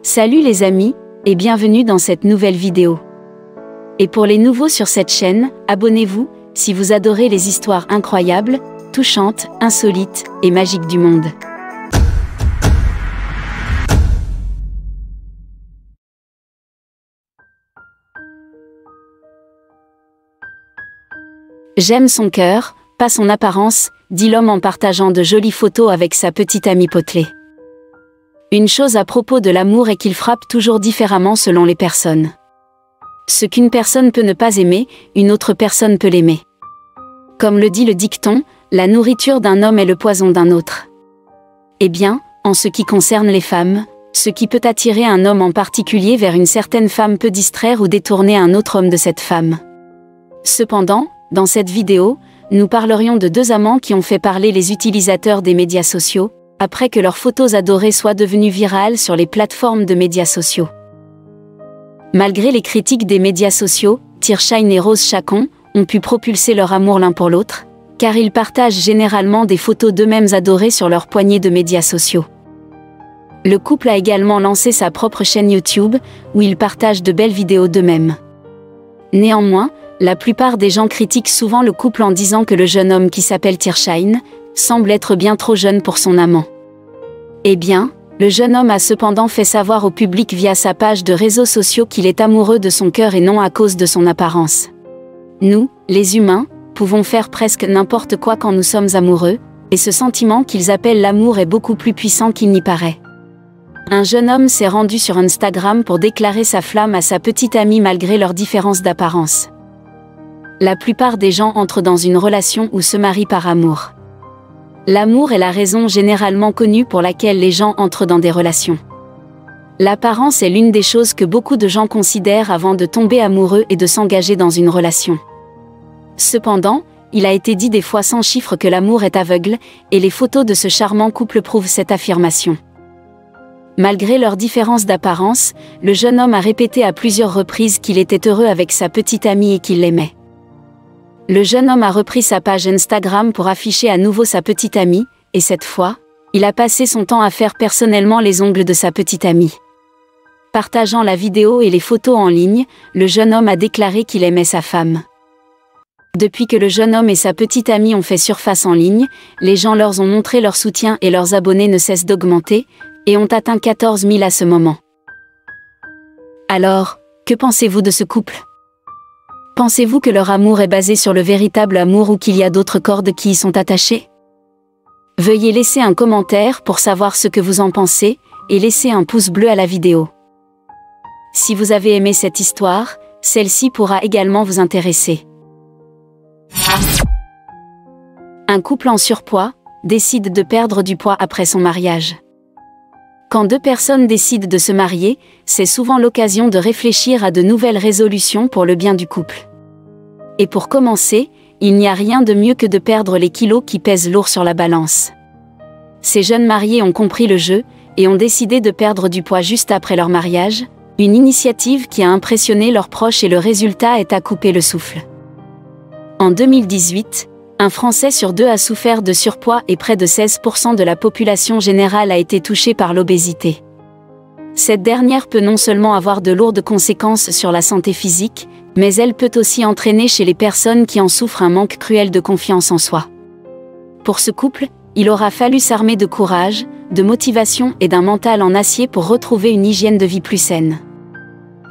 Salut les amis, et bienvenue dans cette nouvelle vidéo. Et pour les nouveaux sur cette chaîne, abonnez-vous, si vous adorez les histoires incroyables, touchantes, insolites et magiques du monde. J'aime son cœur, pas son apparence, dit l'homme en partageant de jolies photos avec sa petite amie potelée. Une chose à propos de l'amour est qu'il frappe toujours différemment selon les personnes. Ce qu'une personne peut ne pas aimer, une autre personne peut l'aimer. Comme le dit le dicton, la nourriture d'un homme est le poison d'un autre. Eh bien, en ce qui concerne les femmes, ce qui peut attirer un homme en particulier vers une certaine femme peut distraire ou détourner un autre homme de cette femme. Cependant, dans cette vidéo, nous parlerions de deux amants qui ont fait parler les utilisateurs des médias sociaux, après que leurs photos adorées soient devenues virales sur les plateformes de médias sociaux. Malgré les critiques des médias sociaux, Tirshine et Rose Chacon ont pu propulser leur amour l'un pour l'autre, car ils partagent généralement des photos d'eux-mêmes adorés sur leur poignée de médias sociaux. Le couple a également lancé sa propre chaîne YouTube, où ils partagent de belles vidéos d'eux-mêmes. Néanmoins, la plupart des gens critiquent souvent le couple en disant que le jeune homme qui s'appelle Tirshine semble être bien trop jeune pour son amant. Eh bien, le jeune homme a cependant fait savoir au public via sa page de réseaux sociaux qu'il est amoureux de son cœur et non à cause de son apparence. Nous, les humains, pouvons faire presque n'importe quoi quand nous sommes amoureux, et ce sentiment qu'ils appellent l'amour est beaucoup plus puissant qu'il n'y paraît. Un jeune homme s'est rendu sur Instagram pour déclarer sa flamme à sa petite amie malgré leurs différences d'apparence. La plupart des gens entrent dans une relation ou se marient par amour. L'amour est la raison généralement connue pour laquelle les gens entrent dans des relations. L'apparence est l'une des choses que beaucoup de gens considèrent avant de tomber amoureux et de s'engager dans une relation. Cependant, il a été dit des fois sans chiffre que l'amour est aveugle, et les photos de ce charmant couple prouvent cette affirmation. Malgré leurs différences d'apparence, le jeune homme a répété à plusieurs reprises qu'il était heureux avec sa petite amie et qu'il l'aimait. Le jeune homme a repris sa page Instagram pour afficher à nouveau sa petite amie, et cette fois, il a passé son temps à faire personnellement les ongles de sa petite amie. Partageant la vidéo et les photos en ligne, le jeune homme a déclaré qu'il aimait sa femme. Depuis que le jeune homme et sa petite amie ont fait surface en ligne, les gens leur ont montré leur soutien et leurs abonnés ne cessent d'augmenter, et ont atteint 14 000 à ce moment. Alors, que pensez-vous de ce couple ? Pensez-vous que leur amour est basé sur le véritable amour ou qu'il y a d'autres cordes qui y sont attachées ? Veuillez laisser un commentaire pour savoir ce que vous en pensez, et laissez un pouce bleu à la vidéo. Si vous avez aimé cette histoire, celle-ci pourra également vous intéresser. Un couple en surpoids décide de perdre du poids après son mariage. Quand deux personnes décident de se marier, c'est souvent l'occasion de réfléchir à de nouvelles résolutions pour le bien du couple. Et pour commencer, il n'y a rien de mieux que de perdre les kilos qui pèsent lourd sur la balance. Ces jeunes mariés ont compris le jeu, et ont décidé de perdre du poids juste après leur mariage, une initiative qui a impressionné leurs proches et le résultat est à couper le souffle. En 2018, un Français sur deux a souffert de surpoids et près de 16% de la population générale a été touchée par l'obésité. Cette dernière peut non seulement avoir de lourdes conséquences sur la santé physique, mais elle peut aussi entraîner chez les personnes qui en souffrent un manque cruel de confiance en soi. Pour ce couple, il aura fallu s'armer de courage, de motivation et d'un mental en acier pour retrouver une hygiène de vie plus saine.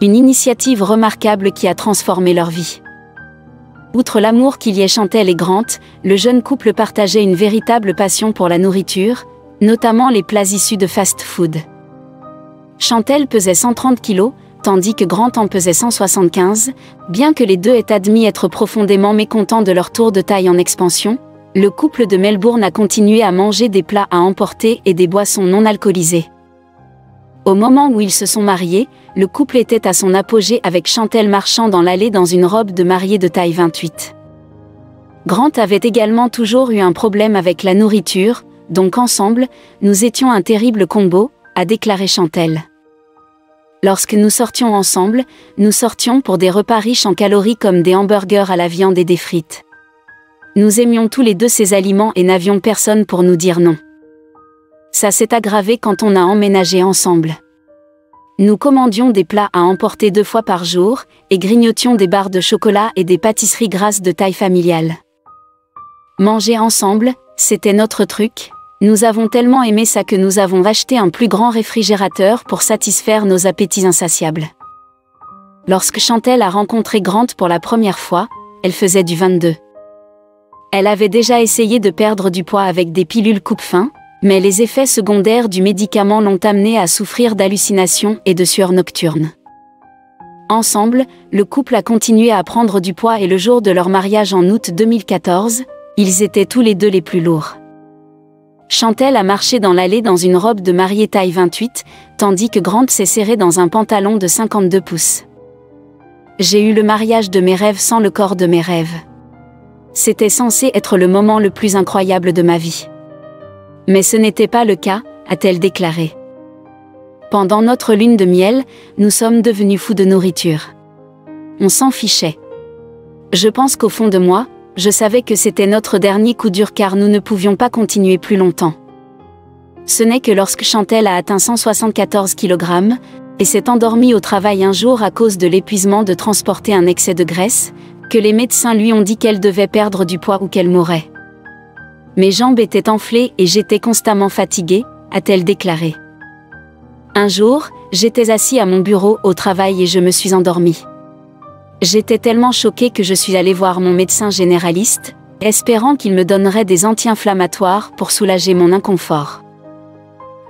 Une initiative remarquable qui a transformé leur vie. Outre l'amour qui liait Chantel et Grant, le jeune couple partageait une véritable passion pour la nourriture, notamment les plats issus de fast-food. Chantel pesait 130 kg, tandis que Grant en pesait 175, bien que les deux aient admis être profondément mécontents de leur tour de taille en expansion, le couple de Melbourne a continué à manger des plats à emporter et des boissons non alcoolisées. Au moment où ils se sont mariés, le couple était à son apogée avec Chantel marchant dans l'allée dans une robe de mariée de taille 28. Grant avait également toujours eu un problème avec la nourriture, donc ensemble, nous étions un terrible combo, a déclaré Chantel. Lorsque nous sortions ensemble, nous sortions pour des repas riches en calories comme des hamburgers à la viande et des frites. Nous aimions tous les deux ces aliments et n'avions personne pour nous dire non. Ça s'est aggravé quand on a emménagé ensemble. Nous commandions des plats à emporter 2 fois par jour, et grignotions des barres de chocolat et des pâtisseries grasses de taille familiale. Manger ensemble, c'était notre truc. Nous avons tellement aimé ça que nous avons acheté un plus grand réfrigérateur pour satisfaire nos appétits insatiables. Lorsque Chantelle a rencontré Grant pour la première fois, elle faisait du 22. Elle avait déjà essayé de perdre du poids avec des pilules coupe-faim, mais les effets secondaires du médicament l'ont amenée à souffrir d'hallucinations et de sueurs nocturnes. Ensemble, le couple a continué à prendre du poids et le jour de leur mariage en août 2014, ils étaient tous les deux les plus lourds. Chantelle a marché dans l'allée dans une robe de mariée taille 28, tandis que Grant s'est serré dans un pantalon de 52 pouces. J'ai eu le mariage de mes rêves sans le corps de mes rêves. C'était censé être le moment le plus incroyable de ma vie. Mais ce n'était pas le cas, a-t-elle déclaré. Pendant notre lune de miel, nous sommes devenus fous de nourriture. On s'en fichait. Je pense qu'au fond de moi, je savais que c'était notre dernier coup dur car nous ne pouvions pas continuer plus longtemps. Ce n'est que lorsque Chantelle a atteint 174 kg, et s'est endormie au travail un jour à cause de l'épuisement de transporter un excès de graisse, que les médecins lui ont dit qu'elle devait perdre du poids ou qu'elle mourrait. Mes jambes étaient enflées et j'étais constamment fatiguée, a-t-elle déclaré. Un jour, j'étais assis à mon bureau au travail et je me suis endormie. J'étais tellement choquée que je suis allée voir mon médecin généraliste, espérant qu'il me donnerait des anti-inflammatoires pour soulager mon inconfort.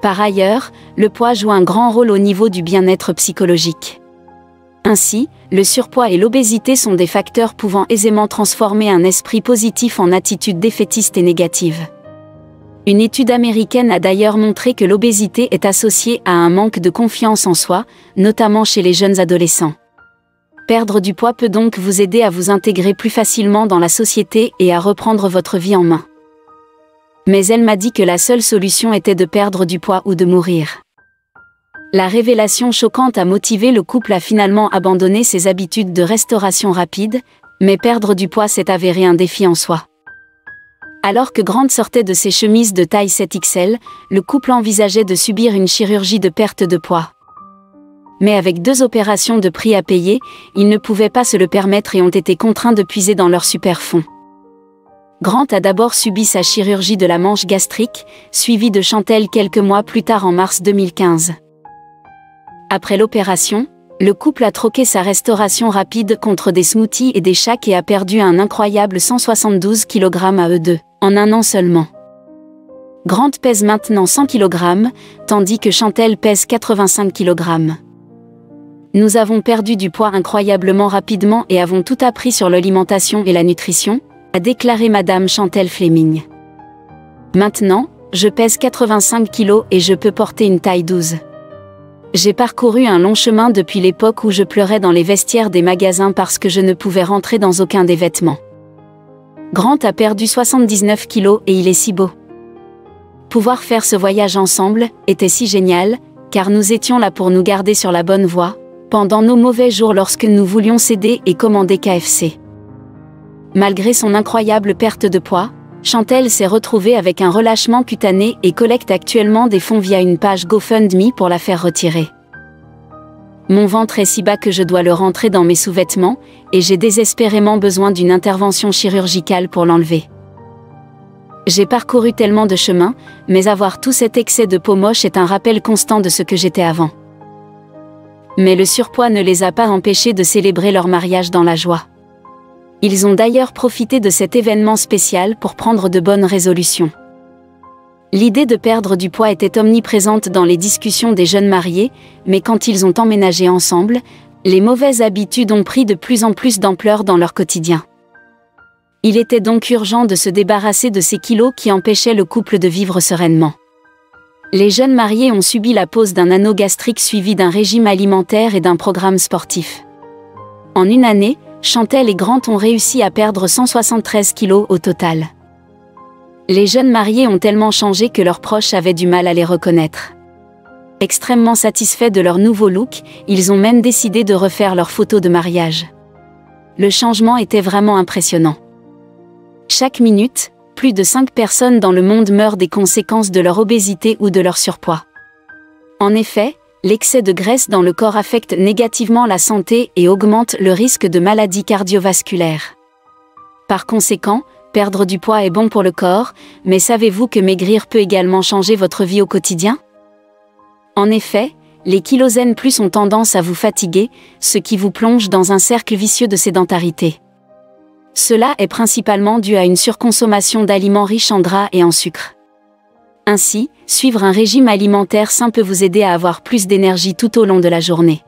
Par ailleurs, le poids joue un grand rôle au niveau du bien-être psychologique. Ainsi, le surpoids et l'obésité sont des facteurs pouvant aisément transformer un esprit positif en attitude défaitiste et négative. Une étude américaine a d'ailleurs montré que l'obésité est associée à un manque de confiance en soi, notamment chez les jeunes adolescents. Perdre du poids peut donc vous aider à vous intégrer plus facilement dans la société et à reprendre votre vie en main. Mais elle m'a dit que la seule solution était de perdre du poids ou de mourir. La révélation choquante a motivé le couple à finalement abandonner ses habitudes de restauration rapide, mais perdre du poids s'est avéré un défi en soi. Alors que Grant sortait de ses chemises de taille 7XL, le couple envisageait de subir une chirurgie de perte de poids. Mais avec 2 opérations de prix à payer, ils ne pouvaient pas se le permettre et ont été contraints de puiser dans leur super-fonds. Grant a d'abord subi sa chirurgie de la manche gastrique, suivie de Chantelle quelques mois plus tard en mars 2015. Après l'opération, le couple a troqué sa restauration rapide contre des smoothies et des shakes et a perdu un incroyable 172 kg à eux deux, en un an seulement. Grant pèse maintenant 100 kg, tandis que Chantelle pèse 85 kg. Nous avons perdu du poids incroyablement rapidement et avons tout appris sur l'alimentation et la nutrition, a déclaré Madame Chantelle Fleming. Maintenant, je pèse 85 kg et je peux porter une taille 12. J'ai parcouru un long chemin depuis l'époque où je pleurais dans les vestiaires des magasins parce que je ne pouvais rentrer dans aucun des vêtements. Grant a perdu 79 kilos et il est si beau. Pouvoir faire ce voyage ensemble était si génial, car nous étions là pour nous garder sur la bonne voie, pendant nos mauvais jours lorsque nous voulions céder et commander KFC. Malgré son incroyable perte de poids, Chantelle s'est retrouvée avec un relâchement cutané et collecte actuellement des fonds via une page GoFundMe pour la faire retirer. Mon ventre est si bas que je dois le rentrer dans mes sous-vêtements, et j'ai désespérément besoin d'une intervention chirurgicale pour l'enlever. J'ai parcouru tellement de chemins, mais avoir tout cet excès de peau moche est un rappel constant de ce que j'étais avant. Mais le surpoids ne les a pas empêchés de célébrer leur mariage dans la joie. Ils ont d'ailleurs profité de cet événement spécial pour prendre de bonnes résolutions. L'idée de perdre du poids était omniprésente dans les discussions des jeunes mariés, mais quand ils ont emménagé ensemble, les mauvaises habitudes ont pris de plus en plus d'ampleur dans leur quotidien. Il était donc urgent de se débarrasser de ces kilos qui empêchaient le couple de vivre sereinement. Les jeunes mariés ont subi la pose d'un anneau gastrique suivi d'un régime alimentaire et d'un programme sportif. En une année, Chantelle et Grant ont réussi à perdre 173 kilos au total. Les jeunes mariés ont tellement changé que leurs proches avaient du mal à les reconnaître. Extrêmement satisfaits de leur nouveau look, ils ont même décidé de refaire leurs photos de mariage. Le changement était vraiment impressionnant. Chaque minute, plus de 5 personnes dans le monde meurent des conséquences de leur obésité ou de leur surpoids. En effet, L'excès de graisse dans le corps affecte négativement la santé et augmente le risque de maladies cardiovasculaires. Par conséquent, perdre du poids est bon pour le corps, mais savez-vous que maigrir peut également changer votre vie au quotidien? En effet, les kilosènes plus ont tendance à vous fatiguer, ce qui vous plonge dans un cercle vicieux de sédentarité. Cela est principalement dû à une surconsommation d'aliments riches en gras et en sucre. Ainsi, suivre un régime alimentaire sain peut vous aider à avoir plus d'énergie tout au long de la journée.